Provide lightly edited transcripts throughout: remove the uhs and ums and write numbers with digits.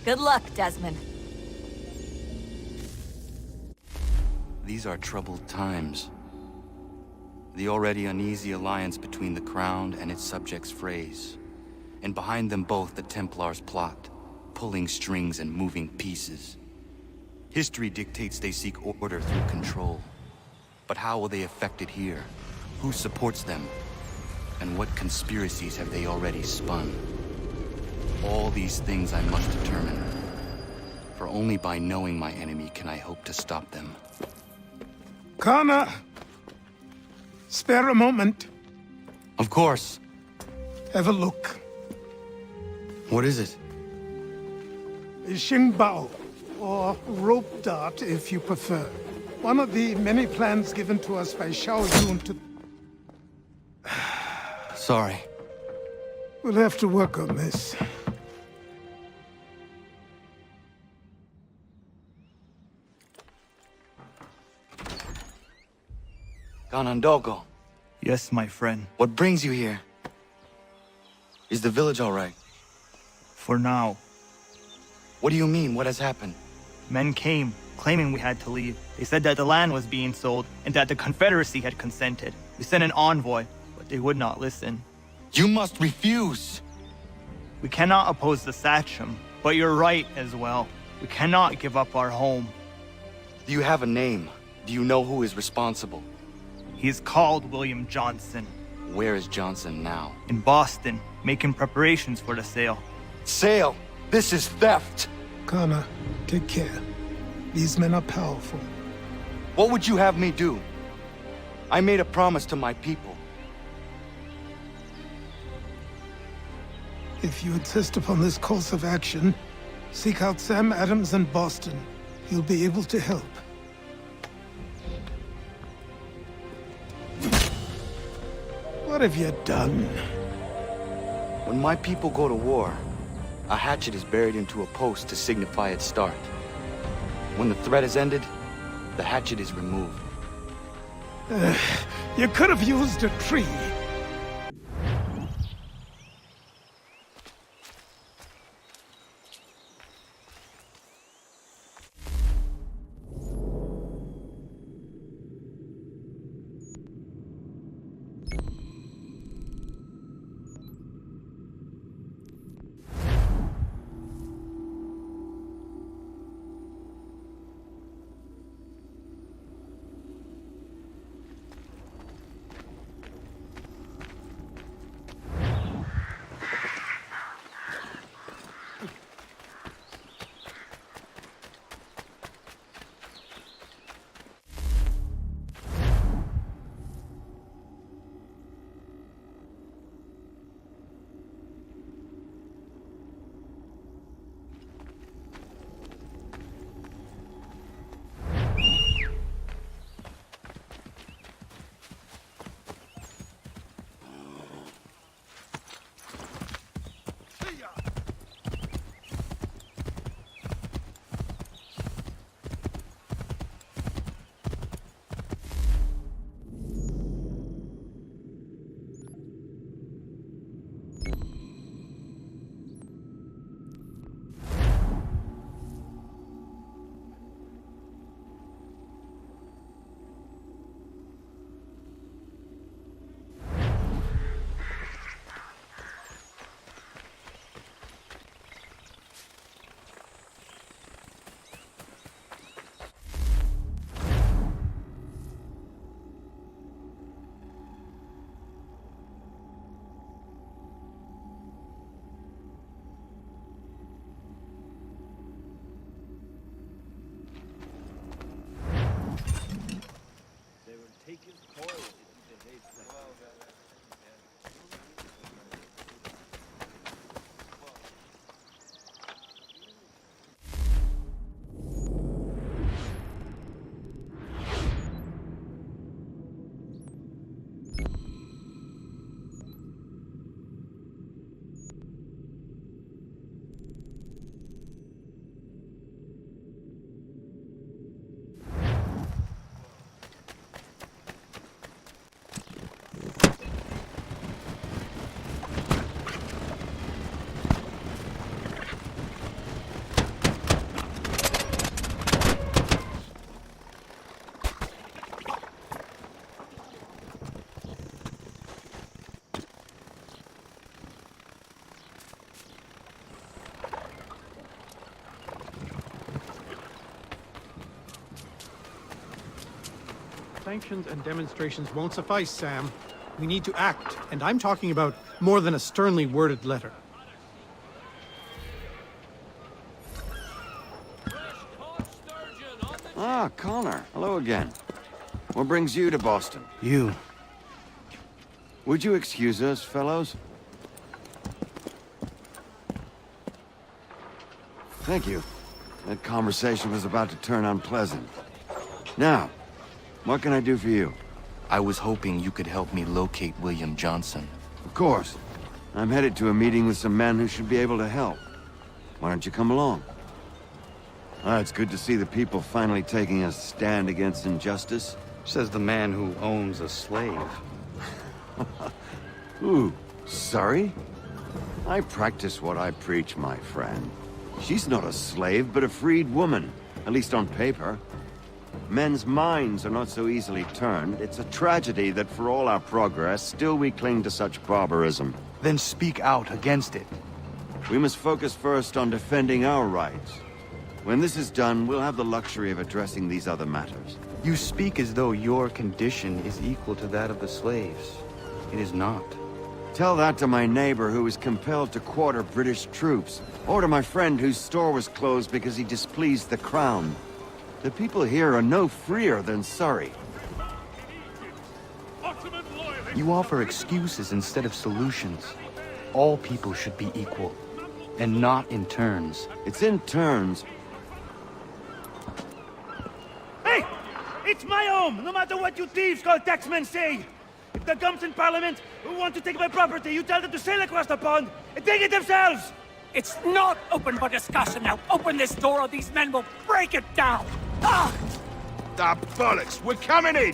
Good luck, Desmond. These are troubled times. The already uneasy alliance between the Crown and its subjects frays. And behind them both the Templars plot, pulling strings and moving pieces. History dictates they seek order through control. But how will they affect it here? Who supports them? And what conspiracies have they already spun? All these things I must determine. For only by knowing my enemy can I hope to stop them. Connor! Spare a moment. Of course. Have a look. What is it? Xingbao, or rope dart if you prefer. One of the many plans given to us by Xiao Yun to... Sorry. We'll have to work on this. Ganondogo, Yes, my friend. what brings you here? Is the village all right? For now, What do you mean? What has happened? men came, claiming we had to leave. They said that the land was being sold, and that the Confederacy had consented. We sent an envoy, but they would not listen. You must refuse! We cannot oppose the Sachem, but you're right as well. We cannot give up our home. Do you have a name? Do you know who is responsible? He is called William Johnson, Where is Johnson now? in Boston, making preparations for the sale. Sale! This is theft! Connor, take care. These men are powerful. What would you have me do? I made a promise to my people. If you insist upon this course of action, seek out Sam Adams in Boston. He'll be able to help. What have you done? When my people go to war, a hatchet is buried into a post to signify its start. When the threat is ended, the hatchet is removed. You could have used a tree. Sanctions and demonstrations won't suffice, Sam. We need to act, and I'm talking about more than a sternly worded letter. Ah, Connor. Hello again. What brings you to Boston? You. Would you excuse us, fellows? Thank you. That conversation was about to turn unpleasant. Now, what can I do for you? I was hoping you could help me locate William Johnson. Of course. I'm headed to a meeting with some men who should be able to help. Why don't you come along? It's good to see the people finally taking a stand against injustice. Says the man who owns a slave. Ooh, sorry? I practice what I preach, my friend. She's not a slave, but a freed woman, at least on paper. Men's minds are not so easily turned. It's a tragedy that for all our progress, still we cling to such barbarism. Then speak out against it. We must focus first on defending our rights. When this is done, we'll have the luxury of addressing these other matters. You speak as though your condition is equal to that of the slaves. It is not. Tell that to my neighbor who was compelled to quarter British troops, or to my friend whose store was closed because he displeased the crown. The people here are no freer than Surrey. You offer excuses instead of solutions. All people should be equal, and not in turns. It's in turns. Hey! It's my home, no matter what you thieves called taxmen say! If the gums in Parliament who want to take my property, you tell them to sail across the pond and take it themselves! It's not open for discussion now. Open this door or these men will break it down. Ah! Ah, bollocks! We're coming in!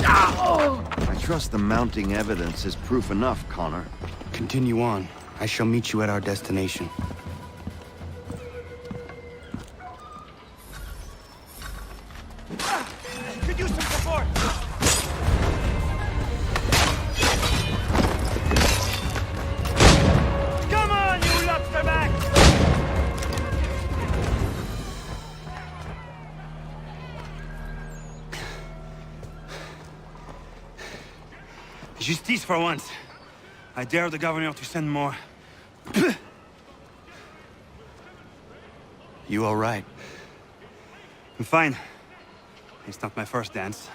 I trust the mounting evidence is proof enough, Connor. Continue on. I shall meet you at our destination. Could use some support! Come on, you lobsterback! Justice for once. I dare the governor to send more. You all right? I'm fine. It's not my first dance.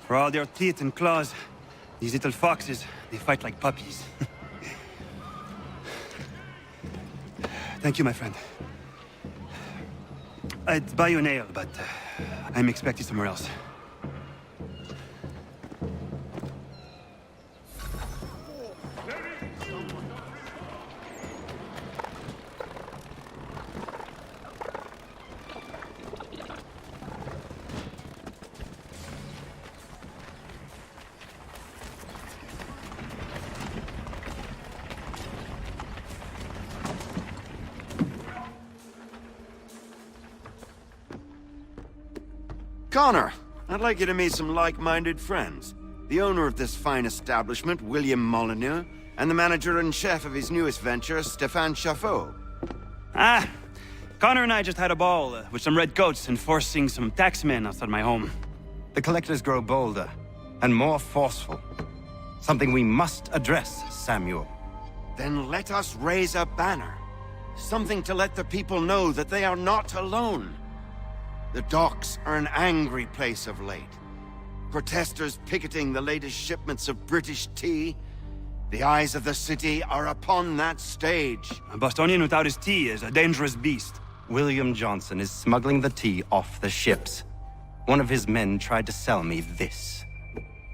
For all their teeth and claws, these little foxes, they fight like puppies. Thank you, my friend. I'd buy you an ale, but I'm expected somewhere else. Connor, I'd like you to meet some like-minded friends. The owner of this fine establishment, William Molyneux, and the manager and chef of his newest venture, Stéphane Chaffeau. Ah, Connor and I just had a ball with some redcoats enforcing some taxmen outside my home. The collectors grow bolder and more forceful. Something we must address, Samuel. Then let us raise a banner. Something to let the people know that they are not alone. The docks are an angry place of late. Protesters picketing the latest shipments of British tea. The eyes of the city are upon that stage. A Bostonian without his tea is a dangerous beast. William Johnson is smuggling the tea off the ships. One of his men tried to sell me this.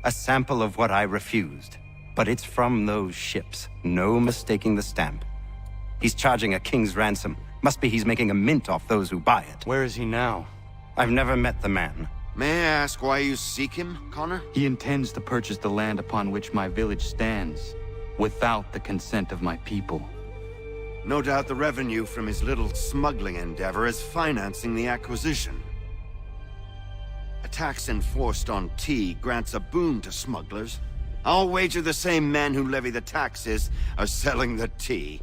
A sample of what I refused. But it's from those ships. No mistaking the stamp. He's charging a king's ransom. Must be he's making a mint off those who buy it. Where is he now? I've never met the man. May I ask why you seek him, Connor? He intends to purchase the land upon which my village stands, without the consent of my people. No doubt the revenue from his little smuggling endeavor is financing the acquisition. A tax enforced on tea grants a boon to smugglers. I'll wager the same men who levy the taxes are selling the tea.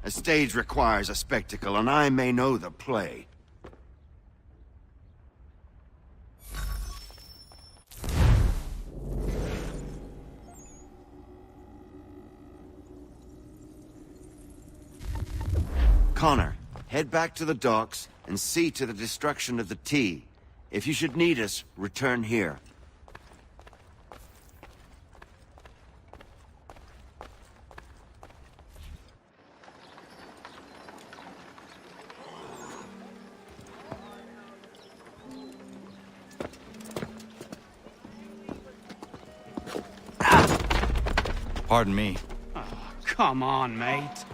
A stage requires a spectacle, and I may know the play. Connor, head back to the docks and see to the destruction of the T. If you should need us, return here. Pardon me. Come on, mate.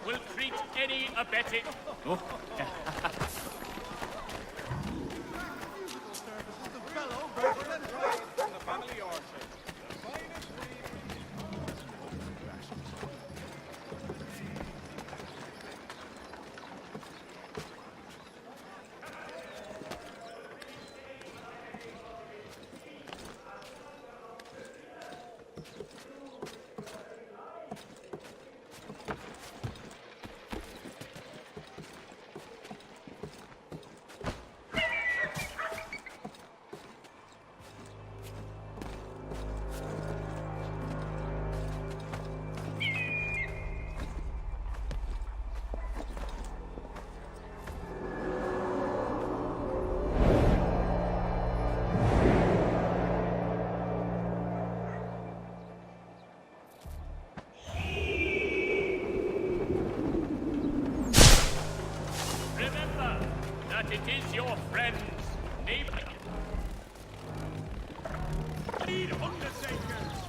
Will treat any abetting. Oh. It is your friend's neighbor. Need undertakers.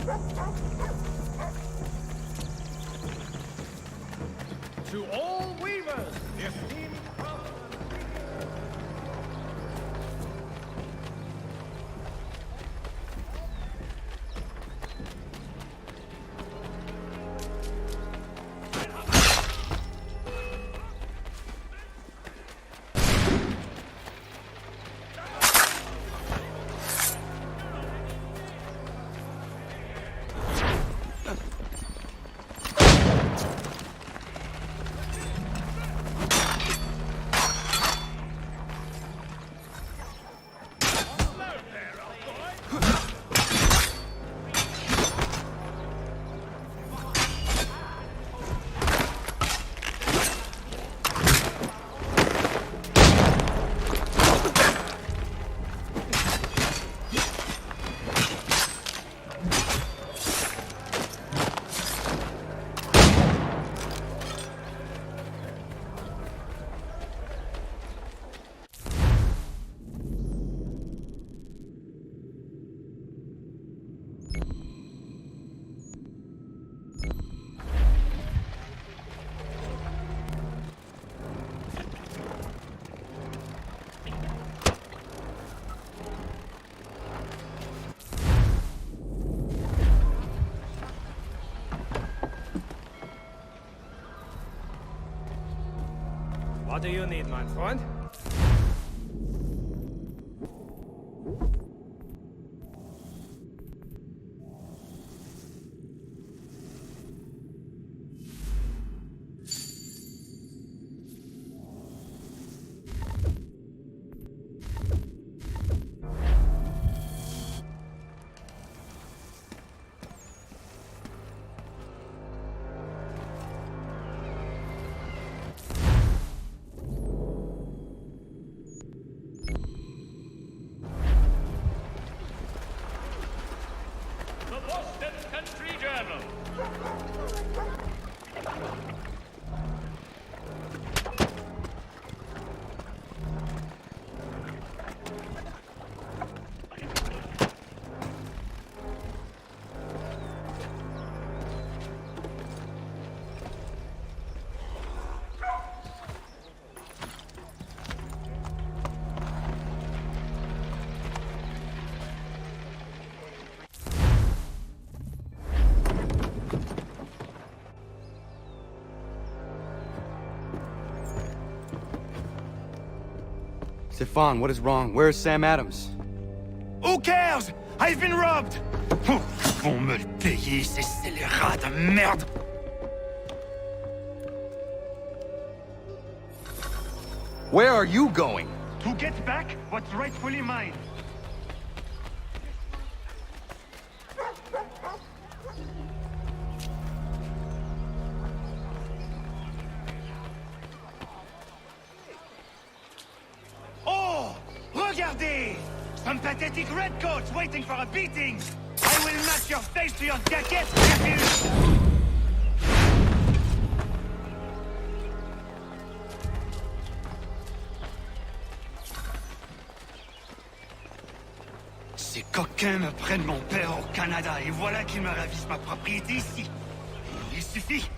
To all weavers, esteemed What do you need, my friend? Stefan, what is wrong? Where is Sam Adams? Who cares? I've been robbed! Vont me le payer, ces scélérats de merde! Where are you going? To get back what's rightfully mine. Oh! Regardez! Some pathetic redcoats waiting for a beating! I will match your face to your jacket, nephew! Ces coquins me prennent mon père au Canada et voilà qu'ils me ravissent ma propriété ici. Il suffit.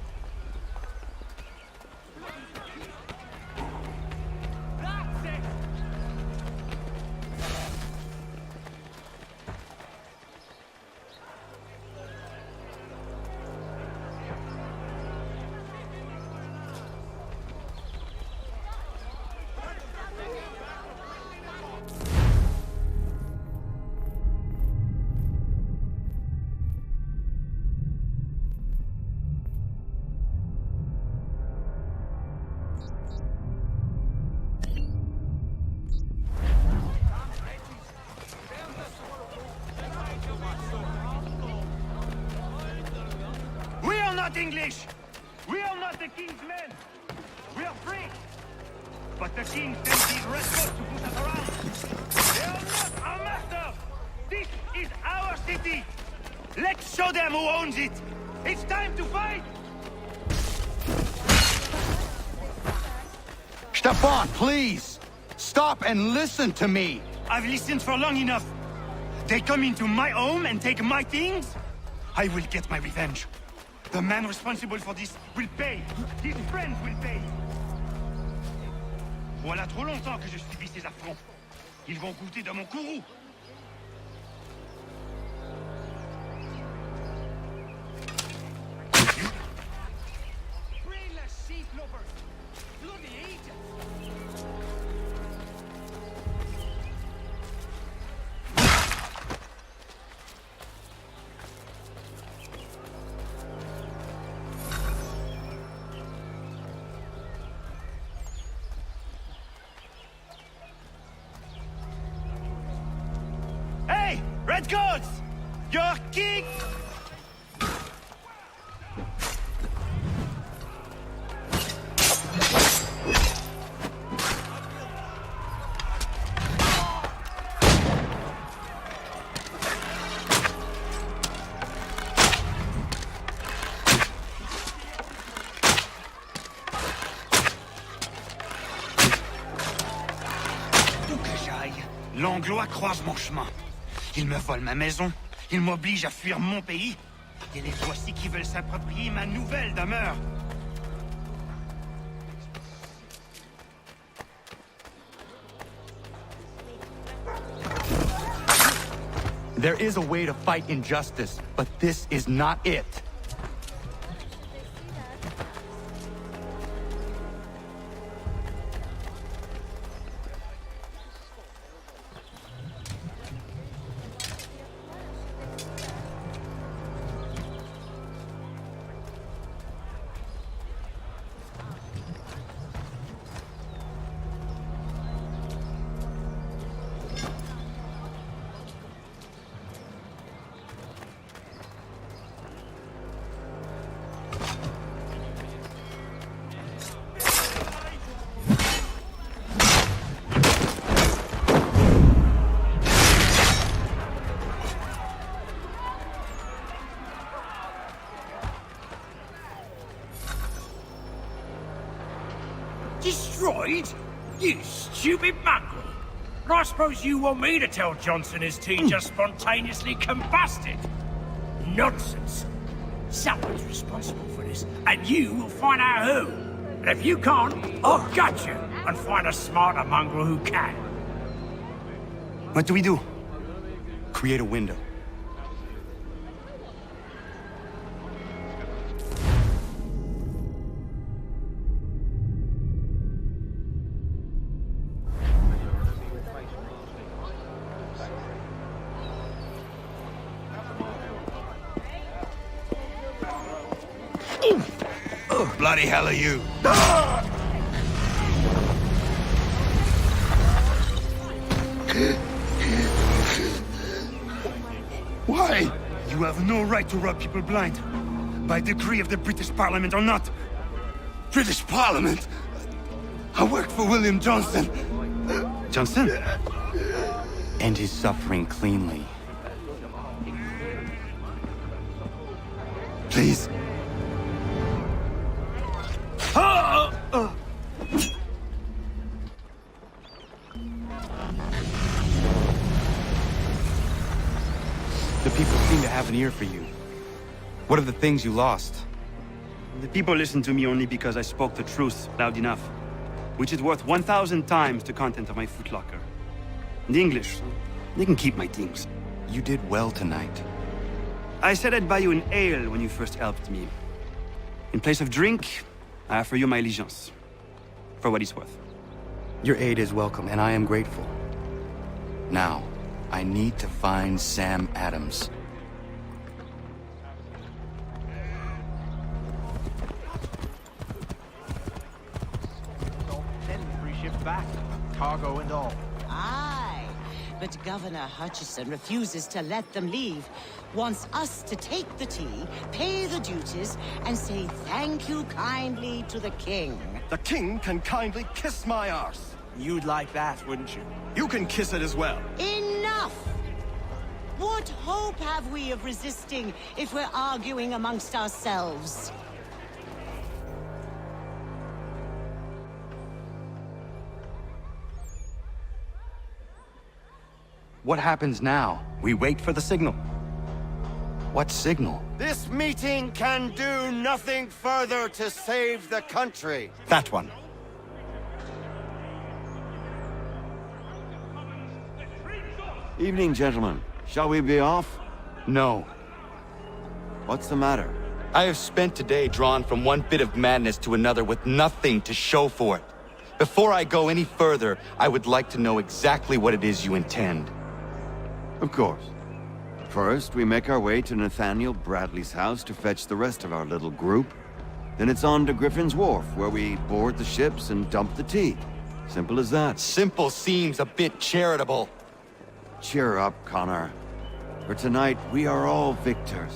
Not English! We are not the king's men! We are free! But the king sends these redcoats to push us around! They are not our master! This is our city! Let's show them who owns it! It's time to fight! Stefan, please! Stop and listen to me! I've listened for long enough. They come into my home and take my things? I will get my revenge. The man responsible for this will pay. His friends will pay. Voilà trop longtemps que je subis ces affronts. Ils vont goûter de mon courroux. Brainless sheep lovers! Bloody agents! Hey! Redcoats! Your king! Où que j'aille, l'Anglois croise mon chemin. Ils me volent ma maison, ils m'obligent à fuir mon pays, et les voici qui veulent s'approprier ma nouvelle demeure. There is a way to fight injustice, but this is not it. Destroyed? You stupid mongrel! And I suppose you want me to tell Johnson his tea just spontaneously combusted? Nonsense! Someone's responsible for this, and you will find out who. And if you can't, I'll gut you and find a smarter mongrel who can. What do we do? Create a window. Bloody hell are you? Why? You have no right to rob people blind. By decree of the British Parliament or not. British Parliament? I work for William Johnson. Johnson? End his suffering cleanly. Please. The people seem to have an ear for you. What are the things you lost? The people listen to me only because I spoke the truth loud enough, which is worth 1,000 times the content of my footlocker. And the English, they can keep my things. You did well tonight. I said I'd buy you an ale when you first helped me. In place of drink, I offer you my allegiance. For what it's worth. Your aid is welcome, and I am grateful. Now, I need to find Sam Adams. Send 3 ships back, cargo and all. Aye, but Governor Hutchison refuses to let them leave. Wants us to take the tea, pay the duties, and say thank you kindly to the king. The king can kindly kiss my arse. You'd like that, wouldn't you? You can kiss it as well. Enough! What hope have we of resisting if we're arguing amongst ourselves? What happens now? We wait for the signal. What signal? This meeting can do nothing further to save the country. That one. Evening, gentlemen. Shall we be off? No. What's the matter? I have spent today drawn from one bit of madness to another with nothing to show for it. Before I go any further, I would like to know exactly what it is you intend. Of course. First, we make our way to Nathaniel Bradley's house to fetch the rest of our little group. Then it's on to Griffin's Wharf, where we board the ships and dump the tea. Simple as that. Simple seems a bit charitable. Cheer up, Connor. For tonight, we are all victors.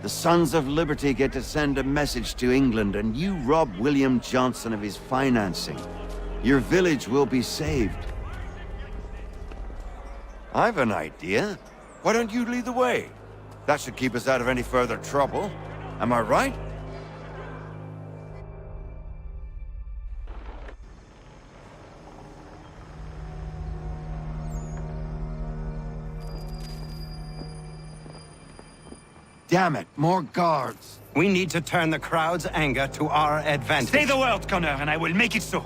The Sons of Liberty get to send a message to England, and you rob William Johnson of his financing. Your village will be saved. I've an idea. Why don't you lead the way? That should keep us out of any further trouble. Am I right? Damn it, more guards. We need to turn the crowd's anger to our advantage. Say the word, Connor, and I will make it so.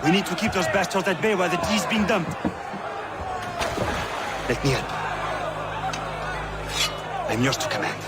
We need to keep those bastards at bay while the tea is being dumped. Let me help. I'm yours to command.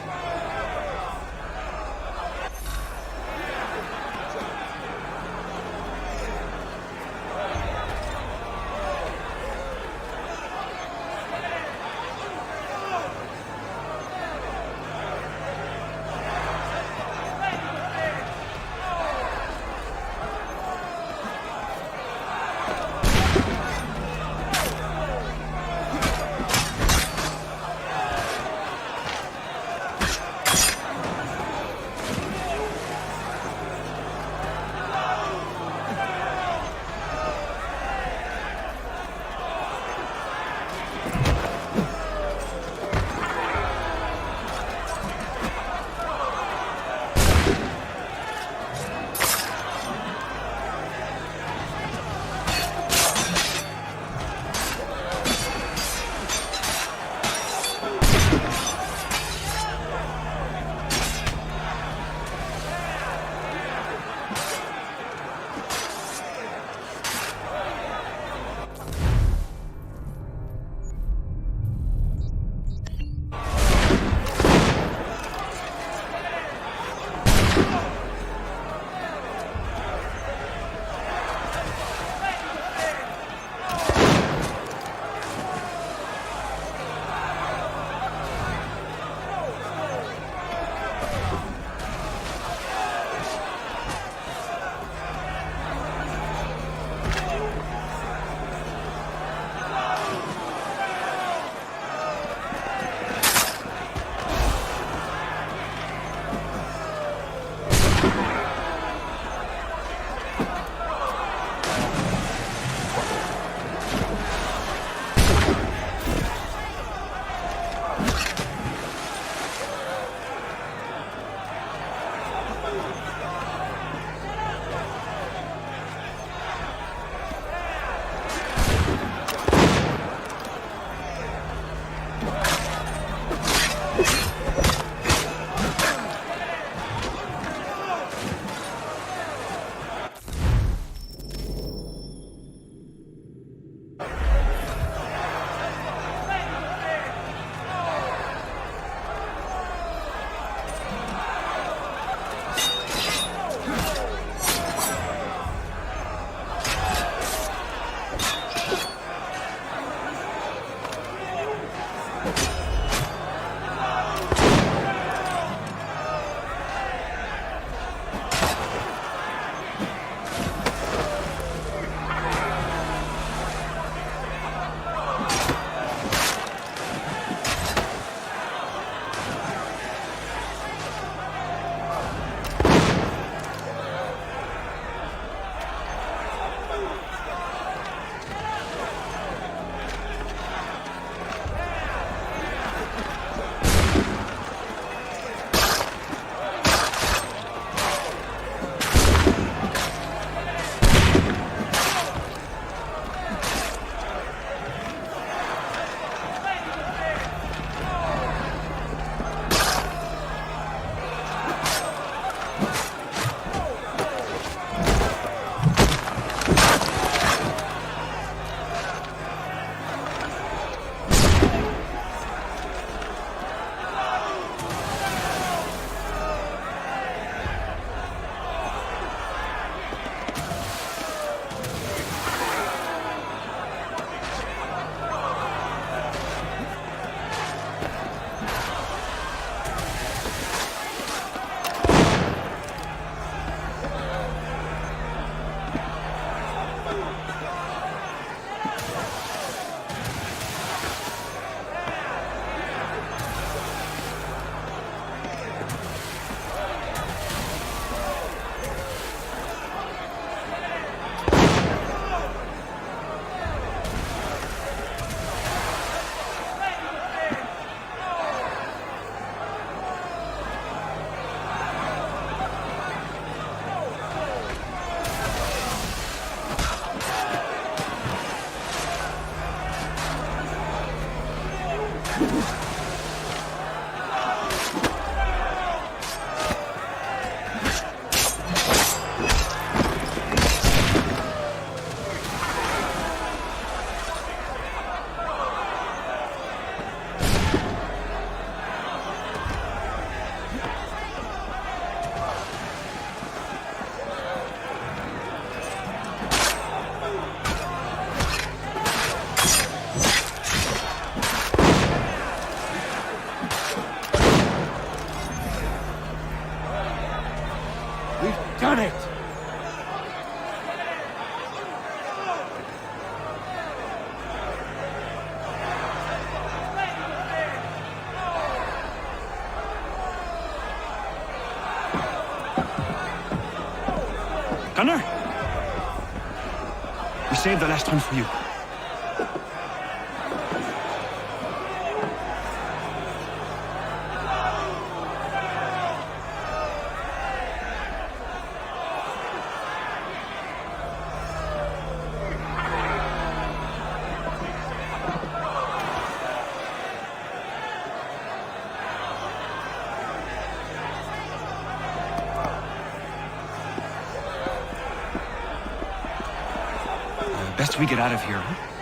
Done it! Gunner! We saved the last one for you. Best we get out of here, huh?